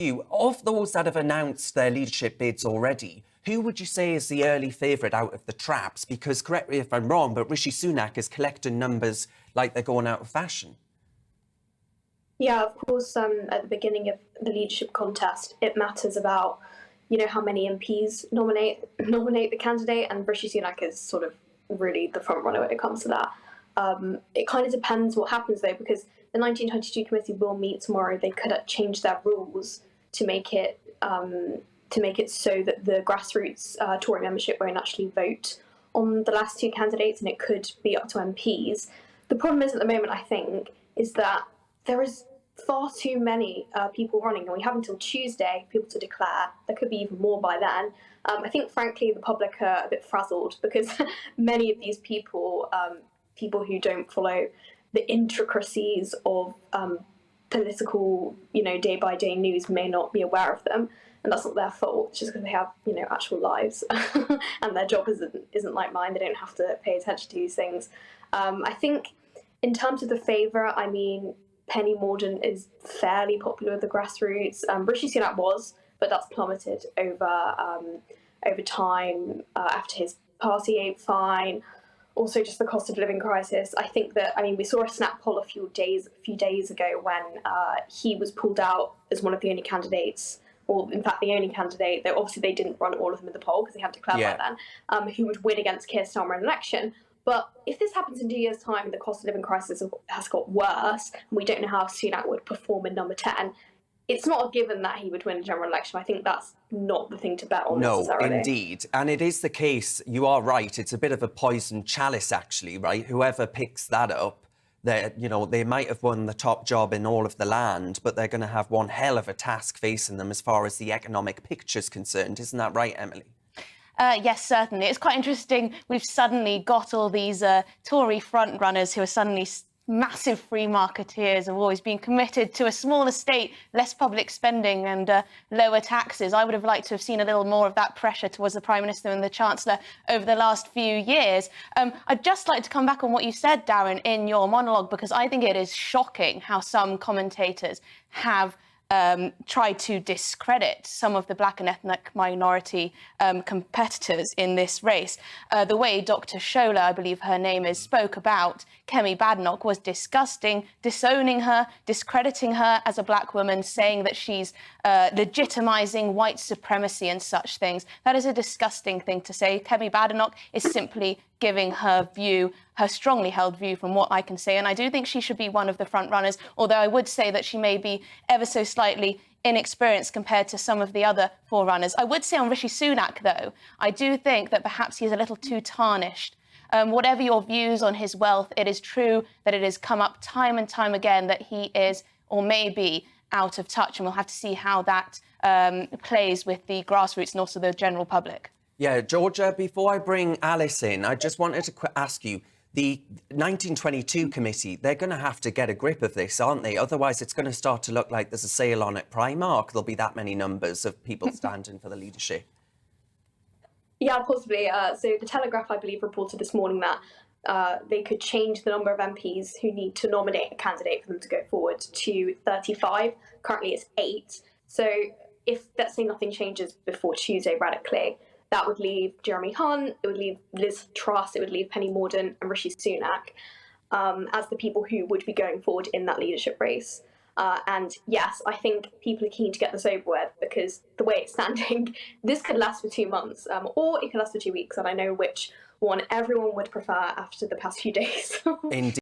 you. Of those that have announced their leadership bids already, who would you say is the early favourite out of the traps? Because, correct me if I'm wrong, but Rishi Sunak is collecting numbers like they're going out of fashion. Yeah, of course, at the beginning of the leadership contest, it matters about, how many MPs nominate the candidate, and Rishi Sunak is sort of really the front runner when it comes to that. It kind of depends what happens, though, because the 1922 committee will meet tomorrow. They could change their rules to make it so that the grassroots Tory membership won't actually vote on the last two candidates, and it could be up to MPs. The problem is, at the moment, I think, is that there is far too many people running, and we have until Tuesday for people to declare. There could be even more by then. I think, frankly, the public are a bit frazzled because many of these people who don't follow the intricacies of political, day-by-day news may not be aware of them, and that's not their fault. It's just because they have, actual lives, and their job isn't like mine. They don't have to pay attention to these things. I think, in terms of the favourite, I mean, Penny Mordaunt is fairly popular with the grassroots. Rishi Sunak was, but that's plummeted over time after his party ate fine. Also, just the cost of living crisis. I think that, we saw a snap poll a few days ago when he was pulled out as one of the only candidates, or in fact the only candidate, though obviously they didn't run all of them in the poll because they had declared by then, who would win against Keir Starmer in an election. But if this happens in 2 years' time and the cost of living crisis has got worse, and we don't know how Sunak would perform in number 10, it's not a given that he would win a general election. I think that's not the thing to bet on necessarily. No, indeed. And it is the case, you are right, it's a bit of a poisoned chalice, actually, right? Whoever picks that up, they might have won the top job in all of the land, but they're going to have one hell of a task facing them as far as the economic picture's concerned. Isn't that right, Emily? Yes, certainly. It's quite interesting. We've suddenly got all these Tory frontrunners who are suddenly massive free marketeers, have always been committed to a smaller state, less public spending and lower taxes. I would have liked to have seen a little more of that pressure towards the Prime Minister and the Chancellor over the last few years. I'd just like to come back on what you said, Darren, in your monologue, because I think it is shocking how some commentators have tried to discredit some of the black and ethnic minority competitors in this race. The way Dr. Shola, I believe her name is, spoke about Kemi Badenoch was disgusting, disowning her, discrediting her as a black woman, saying that she's legitimising white supremacy and such things. That is a disgusting thing to say. Kemi Badenoch is simply giving her view, her strongly held view from what I can say. And I do think she should be one of the front runners, although I would say that she may be ever so slightly inexperienced compared to some of the other forerunners. I would say on Rishi Sunak, though, I do think that perhaps he's a little too tarnished. Whatever your views on his wealth, it is true that it has come up time and time again that he is, or may be, out of touch, and we'll have to see how that plays with the grassroots and also the general public. Yeah, Georgia, before I bring Alice in, I just wanted to ask you, the 1922 committee, they're going to have to get a grip of this, aren't they? Otherwise, it's going to start to look like there's a sale on at Primark. There'll be that many numbers of people standing for the leadership. Yeah, possibly. So the Telegraph, I believe, reported this morning that they could change the number of MPs who need to nominate a candidate for them to go forward to 35. Currently, it's 8. So if, let's say, nothing changes before Tuesday, radically, that would leave Jeremy Hunt, it would leave Liz Truss, it would leave Penny Mordaunt and Rishi Sunak as the people who would be going forward in that leadership race. And yes, I think people are keen to get this over with because the way it's standing, this could last for 2 months or it could last for 2 weeks. And I know which one everyone would prefer after the past few days. Indeed.